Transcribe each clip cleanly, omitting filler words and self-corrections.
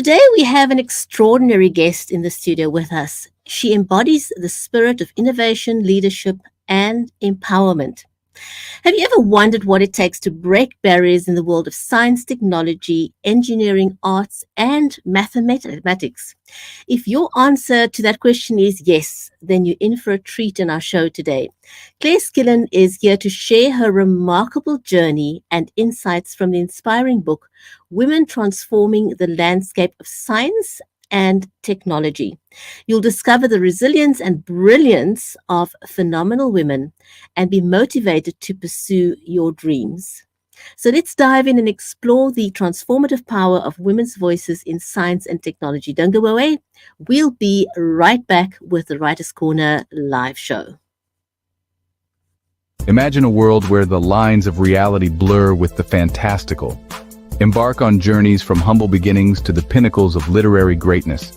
today we have an extraordinary guest in the studio with us. She embodies the spirit of innovation, leadership, and empowerment. Have you ever wondered what it takes to break barriers in the world of science, technology, engineering, arts, and mathematics? If your answer to that question is yes, then you're in for a treat in our show today. Claire Skillen is here to share her remarkable journey and insights from the inspiring book, Women Transforming the Landscape of Science and Technology. You'll discover the resilience and brilliance of phenomenal women and be motivated to pursue your dreams. So let's dive in and explore the transformative power of women's voices in science and technology. Don't go away. We'll be right back with the Writer's Corner live show. Imagine a world where the lines of reality blur with the fantastical. Embark on journeys from humble beginnings to the pinnacles of literary greatness.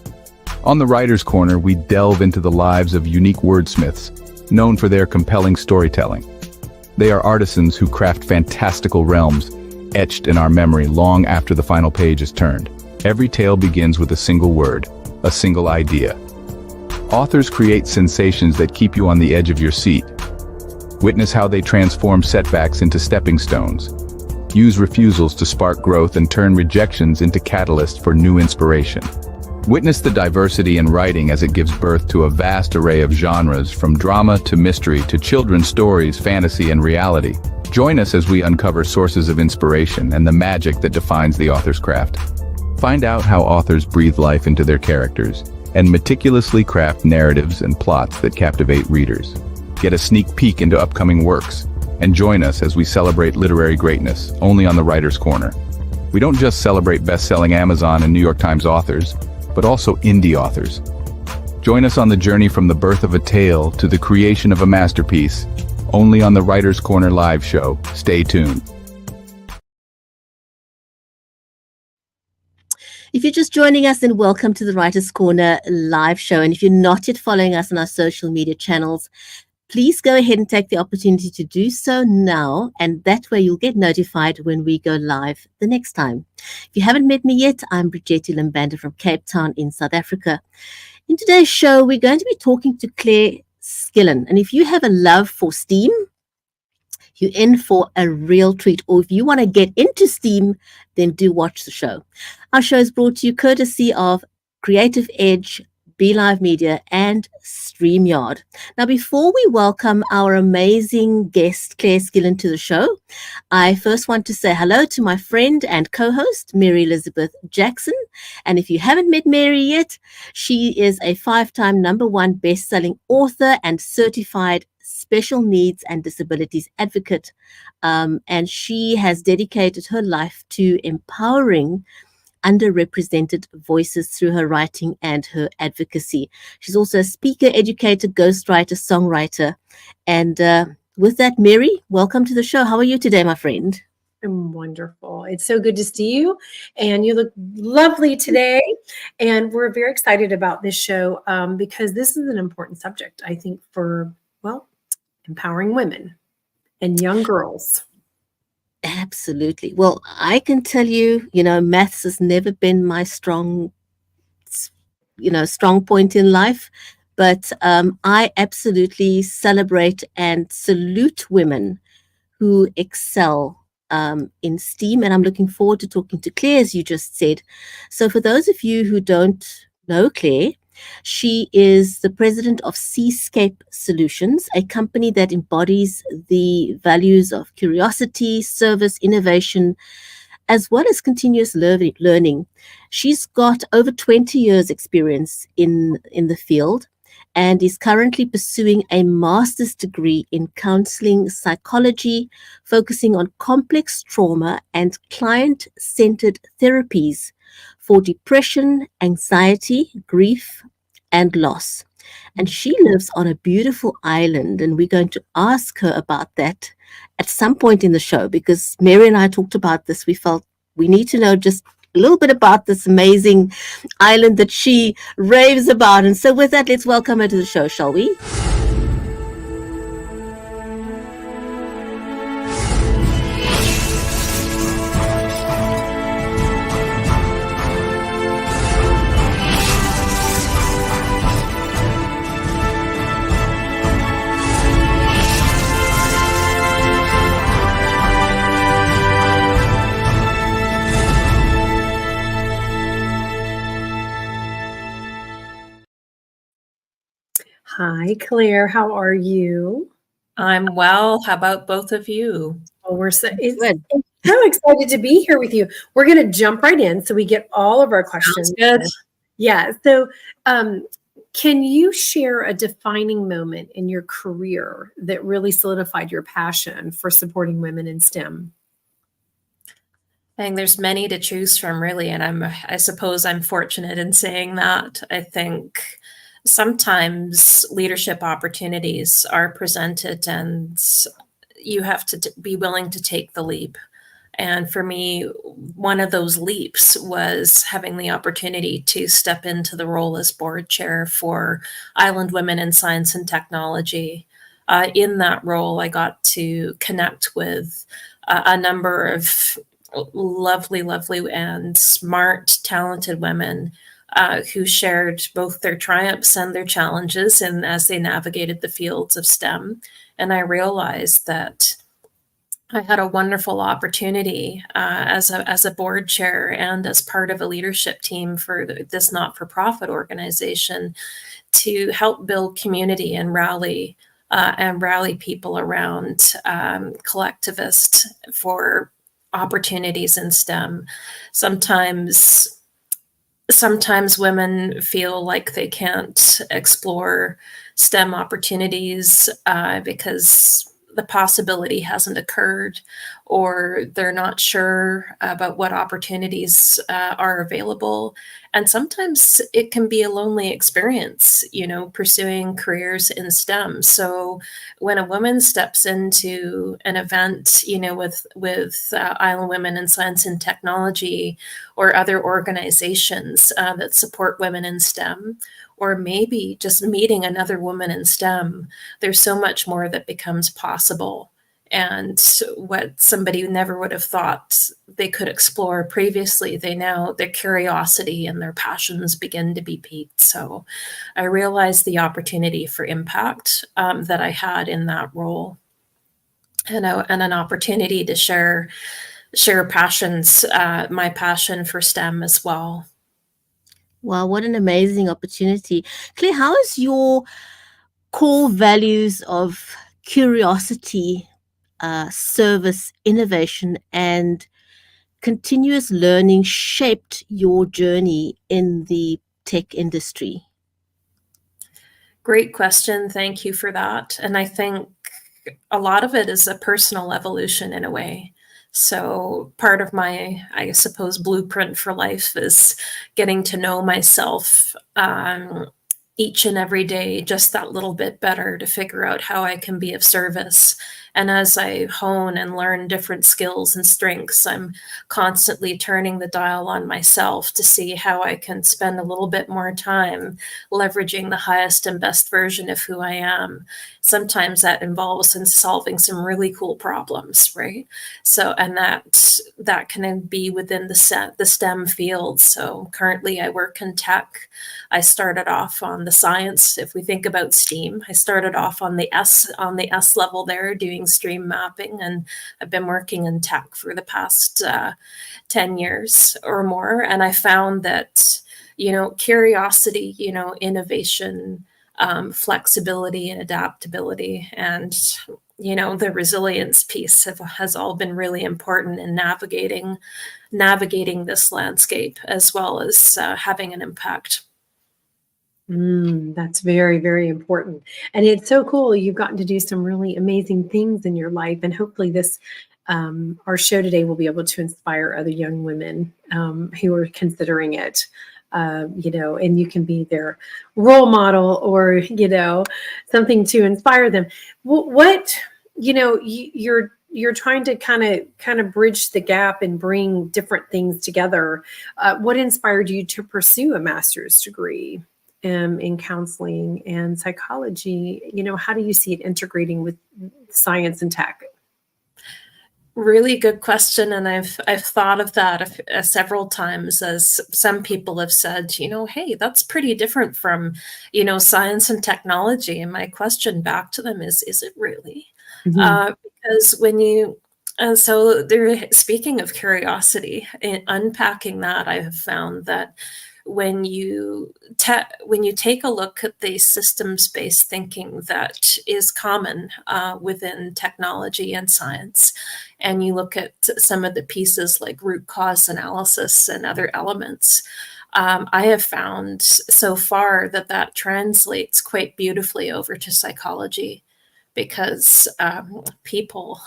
On the Writer's Corner, we delve into the lives of unique wordsmiths, known for their compelling storytelling. They are artisans who craft fantastical realms, etched in our memory long after the final page is turned. Every tale begins with a single word, a single idea. Authors create sensations that keep you on the edge of your seat. Witness how they transform setbacks into stepping stones, use refusals to spark growth, and turn rejections into catalysts for new inspiration. Witness the diversity in writing as it gives birth to a vast array of genres, from drama to mystery to children's stories, fantasy, and reality. Join us as we uncover sources of inspiration and the magic that defines the author's craft. Find out how authors breathe life into their characters and meticulously craft narratives and plots that captivate readers. Get a sneak peek into upcoming works and join us as we celebrate literary greatness, only on the Writer's Corner. We don't just celebrate best-selling Amazon and New York Times authors, but also indie authors. Join us on the journey from the birth of a tale to the creation of a masterpiece, only on the Writer's Corner live show. Stay tuned. If you're just joining us, then welcome to the Writer's Corner live show. And if you're not yet following us on our social media channels, please go ahead and take the opportunity to do so now, and that way you'll get notified when we go live the next time. If you haven't met me yet, I'm Bridget Limbander from Cape Town in South Africa. In today's show, we're going to be talking to Claire Skillen. And if you have a love for STEAM, you're in for a real treat. Or if you want to get into STEAM, then do watch the show. Our show is brought to you courtesy of Creative Edge, BeLive Media, and StreamYard. Now, before we welcome our amazing guest, Claire Skillen, to the show, I first want to say hello to my friend and co-host, Mary Elizabeth Jackson. And if you haven't met Mary yet, she is a 5-time #1 best-selling author and certified special needs and disabilities advocate. And she has dedicated her life to empowering underrepresented voices through her writing and her advocacy. She's also a speaker, educator, ghostwriter, songwriter. And with that, Mary, welcome to the show. How are you today, my friend? I'm wonderful. It's so good to see you, and you look lovely today. And we're very excited about this show because this is an important subject, I think, for, well, empowering women and young girls. Absolutely. Well, I can tell you, maths has never been my strong point in life, but I absolutely celebrate and salute women who excel in STEAM, and I'm looking forward to talking to Claire, as you just said. So for those of you who don't know Claire, she is the president of Ceascape Solutions, a company that embodies the values of curiosity, service, innovation, as well as continuous learning. She's got over 20 years experience in the field and is currently pursuing a master's degree in counseling psychology, focusing on complex trauma and client-centered therapies for depression, anxiety, grief, and loss. And she lives on a beautiful island, and we're going to ask her about that at some point in the show, because Mary and I talked about this. We felt we need to know just a little bit about this amazing island that she raves about. And so with that, let's welcome her to the show, shall we? Hi, Claire. How are you? I'm well. How about both of you? Well, Good. it's so excited to be here with you. We're going to jump right in so we get all of our Sounds questions. good. Yeah. So, can you share a defining moment in your career that really solidified your passion for supporting women in STEM? I think there's many to choose from, really, and I suppose I'm fortunate in saying that. I think sometimes leadership opportunities are presented, and you have to be willing to take the leap. And for me, one of those leaps was having the opportunity to step into the role as board chair for Island Women in Science and Technology. In that role, I got to connect with a number of lovely, lovely, and smart, talented women who shared both their triumphs and their challenges, and as they navigated the fields of STEM. And I realized that I had a wonderful opportunity as a board chair and as part of a leadership team for this not-for-profit organization to help build community and rally people around collectivist for opportunities in STEM. Sometimes women feel like they can't explore STEM opportunities because the possibility hasn't occurred, or they're not sure about what opportunities are available. And sometimes it can be a lonely experience, pursuing careers in STEM. So when a woman steps into an event, with Island Women in Science and Technology or other organizations that support women in STEM, or maybe just meeting another woman in STEM, there's so much more that becomes possible. And what somebody never would have thought they could explore previously, their curiosity and their passions begin to be piqued. So I realized the opportunity for impact that I had in that role, and an opportunity to share passions, my passion for STEM as well. Wow, what an amazing opportunity. Claire, how is your core values of curiosity, service, innovation, and continuous learning shaped your journey in the tech industry? Great question. Thank you for that. And I think a lot of it is a personal evolution in a way. So part of my, I suppose, blueprint for life is getting to know myself each and every day just that little bit better to figure out how I can be of service. And as I hone and learn different skills and strengths, I'm constantly turning the dial on myself to see how I can spend a little bit more time leveraging the highest and best version of who I am. Sometimes that involves in solving some really cool problems, right? So, and that can be within the STEM field. So currently I work in tech. I started off on the science. If we think about STEAM, I started off on the S level there, doing stream mapping, and I've been working in tech for the past 10 years or more. And I found that, curiosity, innovation, flexibility and adaptability, and the resilience piece has all been really important in navigating this landscape, as well as having an impact. That's very, very important. And it's so cool. You've gotten to do some really amazing things in your life. And hopefully our show today will be able to inspire other young women who are considering it. And you can be their role model or, something to inspire them. You're trying to kind of bridge the gap and bring different things together. What inspired you to pursue a master's degree in counseling and psychology? How do you see it integrating with science and tech? Really good question, and I've thought of that several times, as some people have said, hey, that's pretty different from, science and technology. And my question back to them is it really? Mm-hmm. Because when you so they're speaking of curiosity, in unpacking that, I have found that when you take a look at the systems-based thinking that is common within technology and science, and you look at some of the pieces like root cause analysis and other elements, I have found so far that that translates quite beautifully over to psychology, because people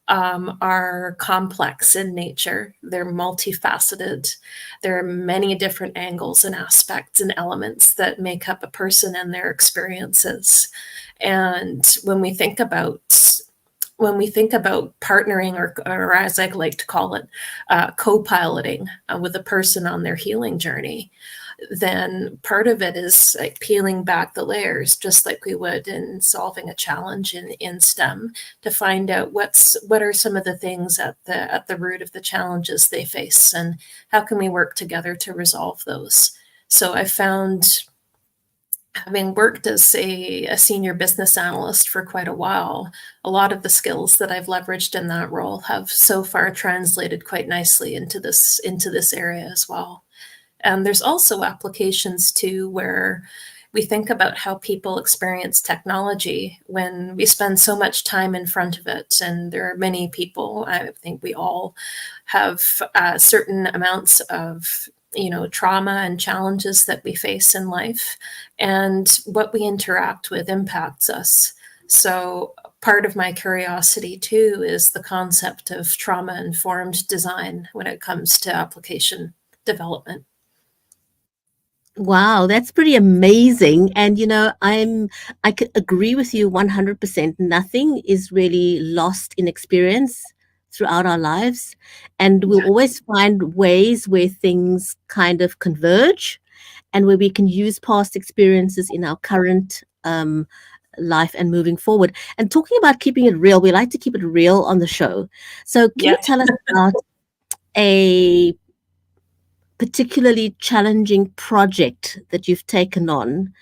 are complex in nature. They're multifaceted. There are many different angles and aspects and elements that make up a person and their experiences. And when we think about partnering, or as I like to call it, co-piloting with a person on their healing journey, then part of it is like peeling back the layers, just like we would in solving a challenge in STEM, to find out what are some of the things at the root of the challenges they face, and how can we work together to resolve those. So I found, having worked as a senior business analyst for quite a while, a lot of the skills that I've leveraged in that role have so far translated quite nicely into this area as well. And there's also applications too, where we think about how people experience technology when we spend so much time in front of it. And there are many people, I think we all have certain amounts of trauma and challenges that we face in life, and what we interact with impacts us. So part of my curiosity too is the concept of trauma-informed design when it comes to application development. Wow, that's pretty amazing. And I could agree with you 100%. Nothing is really lost in experience throughout our lives, and we'll always find ways where things kind of converge, and where we can use past experiences in our current life and moving forward. And talking about keeping it real, we like to keep it real on the show. So can you tell us about a particularly challenging project that you've taken on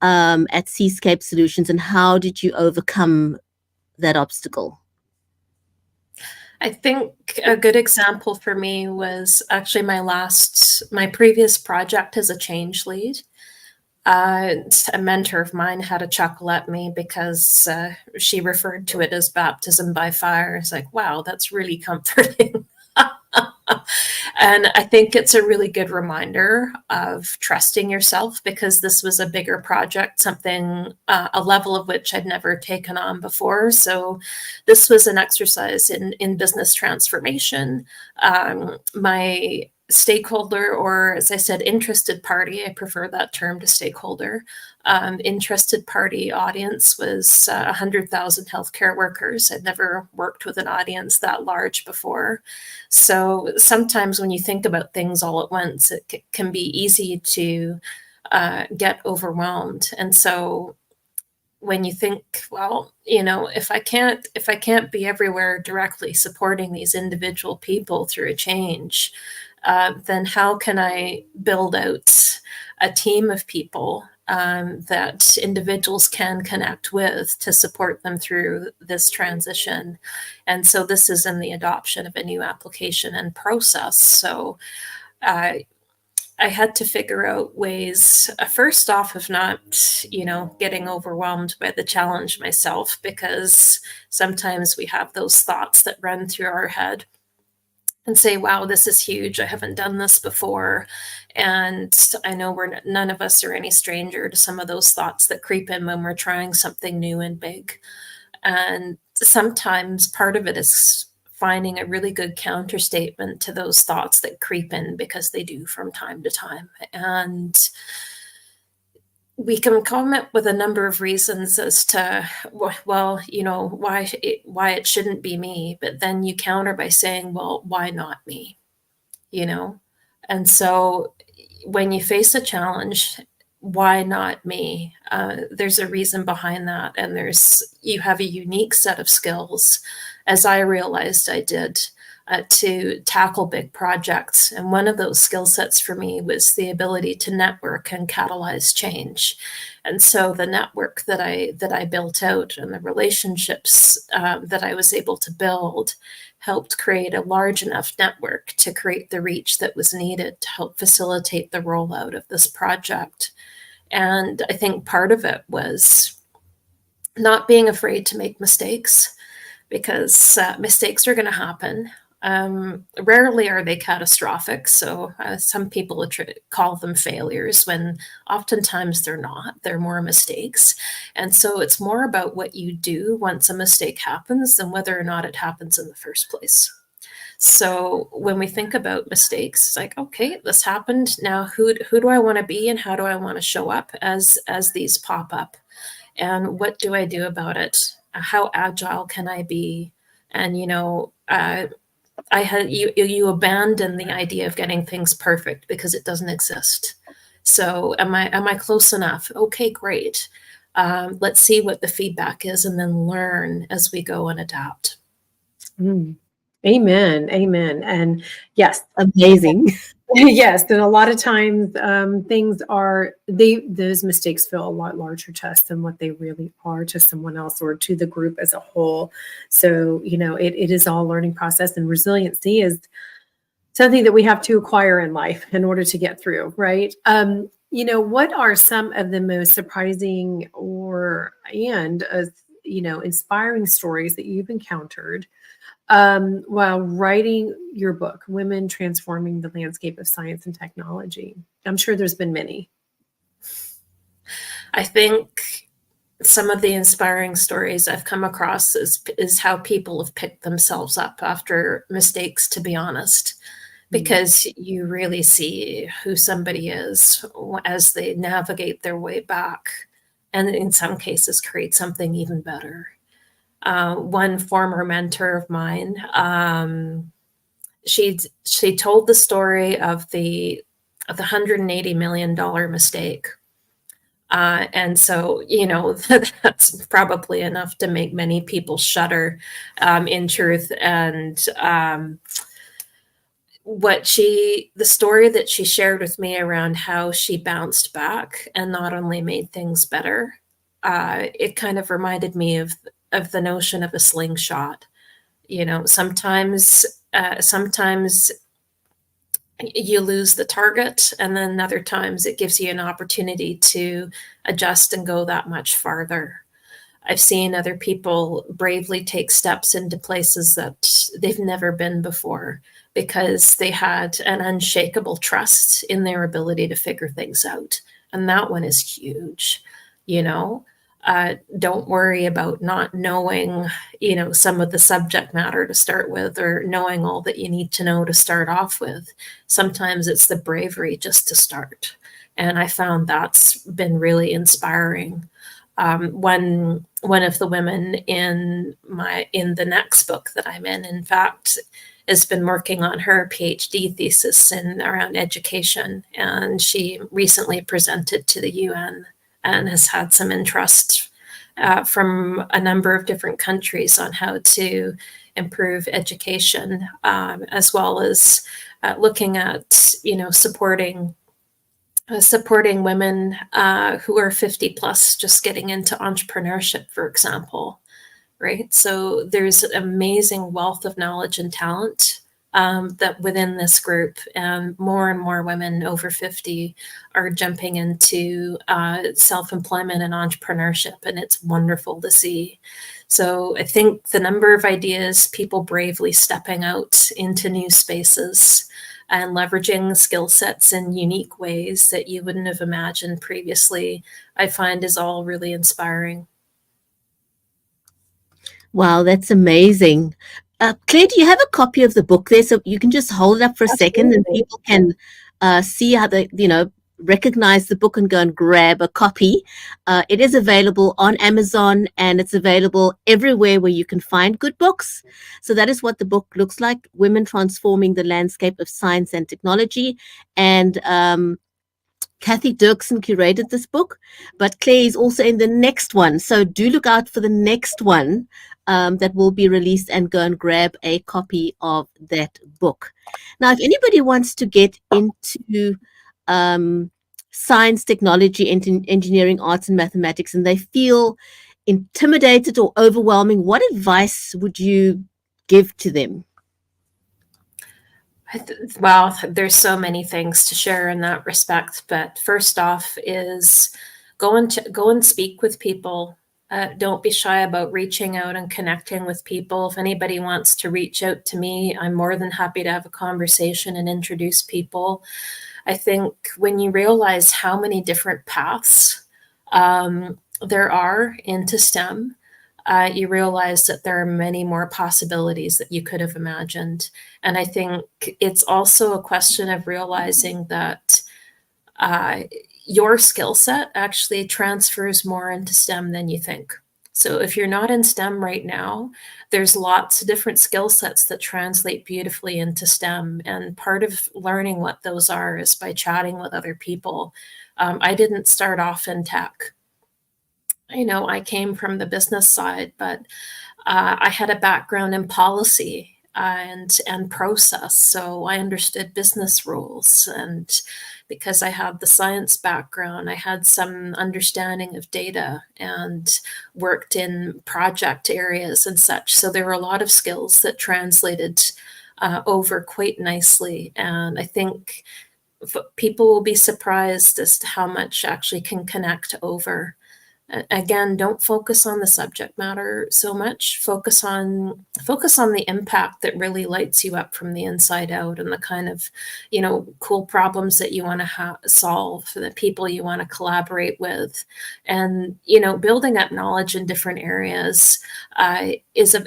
at Ceascape Solutions, and how did you overcome that obstacle? I think a good example for me was actually my previous project as a change lead. A mentor of mine had a chuckle at me because she referred to it as baptism by fire. It's like, wow, that's really comforting. And I think it's a really good reminder of trusting yourself, because this was a bigger project, something, a level of which I'd never taken on before. So this was an exercise in business transformation. My stakeholder, or as I said, interested party, I prefer that term to stakeholder, interested party audience was 100,000 healthcare workers. I'd never worked with an audience that large before. So sometimes when you think about things all at once, it can be easy to get overwhelmed. And so when you think, well, if I can't be everywhere directly supporting these individual people through a change, then how can I build out a team of people that individuals can connect with to support them through this transition? And so this is in the adoption of a new application and process. So I had to figure out ways, first off, of not, getting overwhelmed by the challenge myself, because sometimes we have those thoughts that run through our head and say, wow, this is huge. I haven't done this before. And I know none of us are any stranger to some of those thoughts that creep in when we're trying something new and big. And sometimes part of it is finding a really good counter statement to those thoughts that creep in, because they do from time to time. And we can come up with a number of reasons as to, well, why it shouldn't be me. But then you counter by saying, well, why not me? And so when you face a challenge, why not me? There's a reason behind that. And you have a unique set of skills, as I realized I did, to tackle big projects. And one of those skill sets for me was the ability to network and catalyze change. And so the network that I built out and the relationships that I was able to build helped create a large enough network to create the reach that was needed to help facilitate the rollout of this project. And I think part of it was not being afraid to make mistakes, because mistakes are going to happen. Rarely are they catastrophic. So some people call them failures when oftentimes they're not. They're more mistakes. And so it's more about what you do once a mistake happens than whether or not it happens in the first place. So when we think about mistakes, it's like, okay, this happened. Now, who do I want to be, and how do I want to show up as these pop up? And what do I do about it? How agile can I be? And, you abandon the idea of getting things perfect because it doesn't exist. So am I close enough? Okay, great. Let's see what the feedback is, and then learn as we go and adapt. Amen. And yes, amazing. Yes, and a lot of times those mistakes feel a lot larger to us than what they really are to someone else or to the group as a whole. So, it is all a learning process, and resiliency is something that we have to acquire in life in order to get through, right? What are some of the most surprising inspiring stories that you've encountered while writing your book, Women Transforming the Landscape of Science and Technology? I'm sure there's been many. I think some of the inspiring stories I've come across is how people have picked themselves up after mistakes, to be honest, because you really see who somebody is as they navigate their way back, and in some cases create something even better. One former mentor of mine, she told the story of the $180 million mistake. And so, that's probably enough to make many people shudder, in truth. And the story that she shared with me around how she bounced back and not only made things better, it kind of reminded me of the notion of a slingshot. Sometimes you lose the target, and then other times it gives you an opportunity to adjust and go that much farther. I've seen other people bravely take steps into places that they've never been before because they had an unshakable trust in their ability to figure things out. And that one is huge. Don't worry about not knowing, some of the subject matter to start with, or knowing all that you need to know to start off with. Sometimes it's the bravery just to start. And I found that's been really inspiring. One of the women in the next book that I'm in fact, has been working on her PhD thesis around education. And she recently presented to the UN and has had some interest from a number of different countries on how to improve education, as well as looking at, supporting women who are 50 plus, just getting into entrepreneurship, for example, right? So there's an amazing wealth of knowledge and talent that within this group, and more women over 50 are jumping into self-employment and entrepreneurship, and it's wonderful to see. So I think the number of ideas, people bravely stepping out into new spaces and leveraging skill sets in unique ways that you wouldn't have imagined previously, I find is all really inspiring. Wow, that's amazing. Claire, do you have a copy of the book there? So you can just hold it up for a second and people can see how they, recognize the book and go and grab a copy. It is available on Amazon, and it's available everywhere where you can find good books. So that is what the book looks like, Women Transforming the Landscape of Science and Technology. And Kathy Dirksen curated this book, but Claire is also in the next one. So do look out for the next one that will be released, and go and grab a copy of that book. Now, if anybody wants to get into science, technology, engineering, arts, and mathematics, and they feel intimidated or overwhelming, what advice would you give to them? Well, there's so many things to share in that respect, but first off is go and speak with people. Don't be shy about reaching out and connecting with people. If anybody wants to reach out to me, I'm more than happy to have a conversation and introduce people. I think when you realize how many different paths there are into STEM, you realize that there are many more possibilities that you could have imagined. And I think it's also a question of realizing that your skill set actually transfers more into STEM than you think. So if you're not in STEM right now, there's lots of different skill sets that translate beautifully into STEM. And part of learning what those are is by chatting with other people. I didn't start off in tech. I came from the business side, but I had a background in policy and process, so I understood business rules. And because I had the science background, I had some understanding of data and worked in project areas and such. So there were a lot of skills that translated over quite nicely. And I think people will be surprised as to how much actually can connect over. Again, don't focus on the subject matter so much. Focus on the impact that really lights you up from the inside out, and the kind of cool problems that you want to solve, for the people you want to collaborate with, and building up knowledge in different areas is a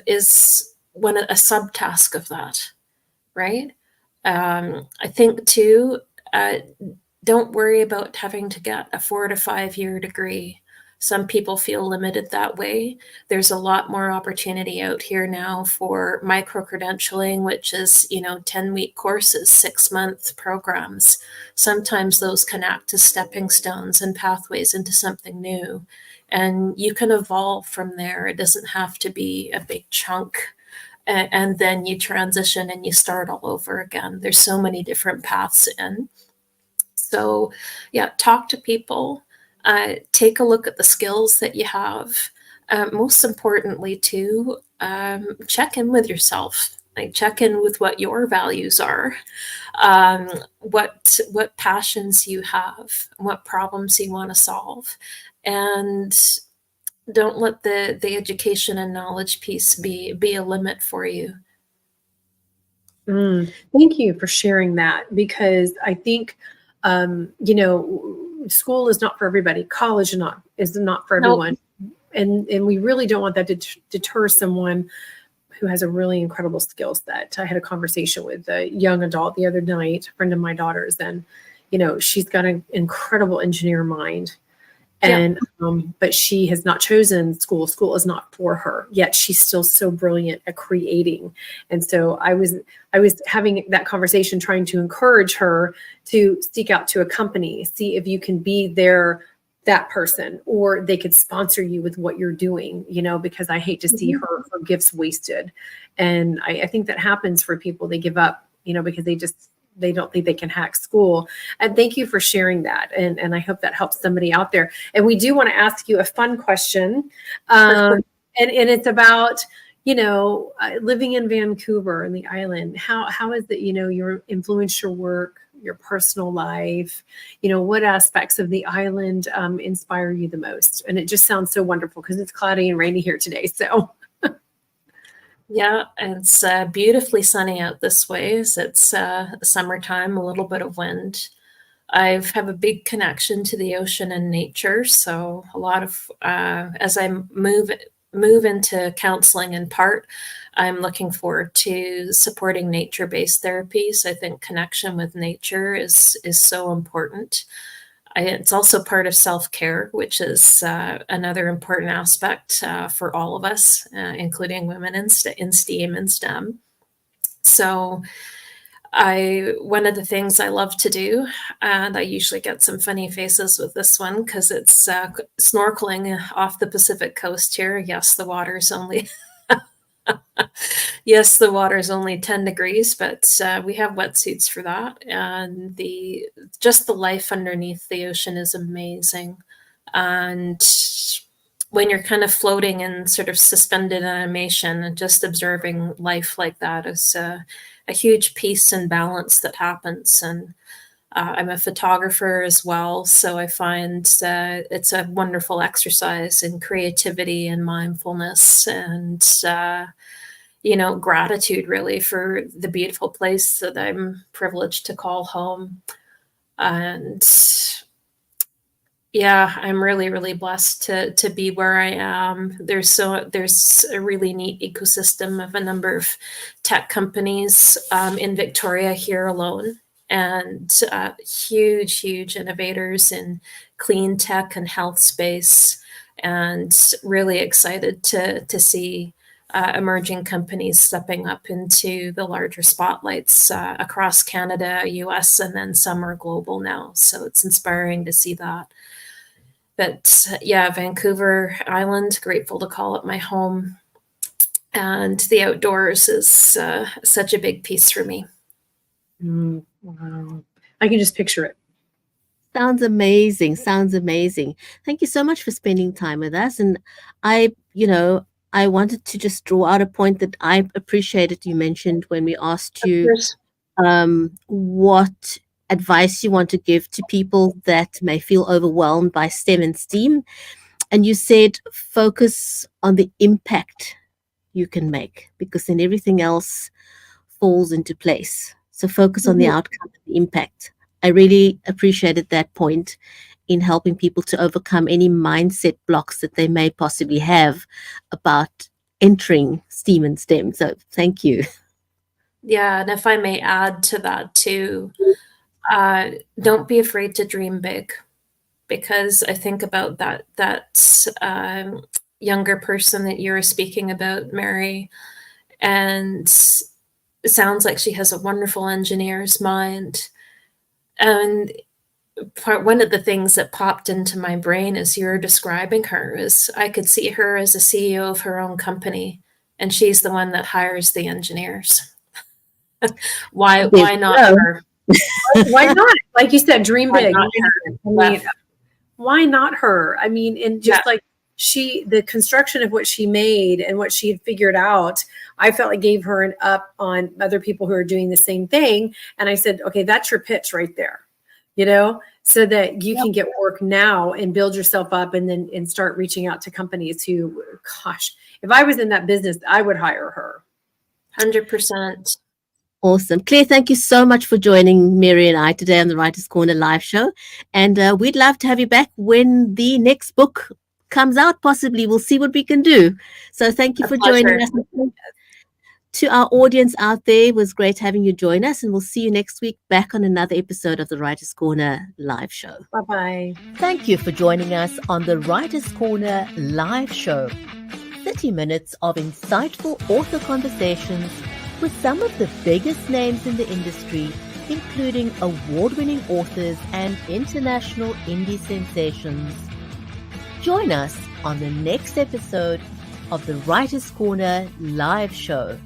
subtask of that, right? I think too, don't worry about having to get a 4 to 5 year degree. Some people feel limited that way. There's a lot more opportunity out here now for micro-credentialing, which is, 10-week courses, 6-month programs. Sometimes those can act as stepping stones and pathways into something new. And you can evolve from there. It doesn't have to be a big chunk. And then you transition and you start all over again. There's so many different paths in. So, yeah, talk to people. Take a look at the skills that you have. Most importantly, too, check in with yourself. Like, check in with what your values are, what passions you have, what problems you want to solve, and don't let the education and knowledge piece be a limit for you. Thank you for sharing that, because I think school is not for everybody. College is not for everyone. Nope. And we really don't want that to deter someone who has a really incredible skill set. I had a conversation with a young adult the other night, a friend of my daughter's, and she's got an incredible engineer mind. And but she has not chosen school. School is not for her, yet she's still so brilliant at creating. And so I was having that conversation, trying to encourage her to seek out to a company, see if you can be that person, or they could sponsor you with what you're doing, because I hate to see her gifts wasted. And I think that happens for people. They give up, because they don't think they can hack school. And thank you for sharing that. And I hope that helps somebody out there. And we do want to ask you a fun question. And it's about, living in Vancouver and the island. How is it, your influenced your work, your personal life? What aspects of the island inspire you the most? And it just sounds so wonderful because it's cloudy and rainy here today. So yeah, it's beautifully sunny out this way. It's summertime, a little bit of wind. I have a big connection to the ocean and nature. So a lot of, as I move into counseling in part, I'm looking forward to supporting nature-based therapies. I think connection with nature is so important. It's also part of self-care, which is another important aspect for all of us, including women in STEAM and STEM. So one of the things I love to do, and I usually get some funny faces with this one because it's snorkeling off the Pacific coast here. Yes, the water's only yes, the water's only 10 degrees, but we have wetsuits for that. And just the life underneath the ocean is amazing. And when you're kind of floating in sort of suspended animation and just observing life like that is a huge peace and balance that happens. And I'm a photographer as well, so I find it's a wonderful exercise in creativity and mindfulness and gratitude really for the beautiful place that I'm privileged to call home. And yeah, I'm really, really blessed to be where I am. There's a really neat ecosystem of a number of tech companies in Victoria here alone, and huge innovators in clean tech and health space, and really excited to see emerging companies stepping up into the larger spotlights across Canada, US, and then some are global now. So it's inspiring to see that. But yeah, Vancouver Island, grateful to call it my home. And the outdoors is such a big piece for me. Wow. I can just picture it. Sounds amazing. Sounds amazing. Thank you so much for spending time with us. And I wanted to just draw out a point that I appreciated you mentioned when we asked you what advice you want to give to people that may feel overwhelmed by STEM and STEAM. And you said focus on the impact you can make, because then everything else falls into place. So focus on the outcome, the impact. I really appreciated that point in helping people to overcome any mindset blocks that they may possibly have about entering STEAM and STEM. So thank you. Yeah, and if I may add to that too, don't be afraid to dream big, because I think about that younger person that you were speaking about, Mary, and it sounds like she has a wonderful engineer's mind. And one of the things that popped into my brain as you were describing her is I could see her as a CEO of her own company, and she's the one that hires the engineers. Why not her? Why not? Like you said, dream big. Why not her? I mean, and just like the construction of what she made and what she had figured out, I felt like gave her an up on other people who are doing the same thing. And I said, okay, that's your pitch right there, so that you can get work now and build yourself up and start reaching out to companies who, gosh, if I was in that business, I would hire her. 100%. Awesome. Claire, thank you so much for joining Mary and I today on the Writers' Corner live show. And we'd love to have you back when the next book comes out, possibly. We'll see what we can do. So thank you for joining us. To our audience out there, it was great having you join us. And we'll see you next week back on another episode of the Writers' Corner live show. Bye-bye. Thank you for joining us on the Writers' Corner live show. 30 minutes of insightful author conversations with some of the biggest names in the industry, including award-winning authors and international indie sensations. Join us on the next episode of the Writers' Corner live show.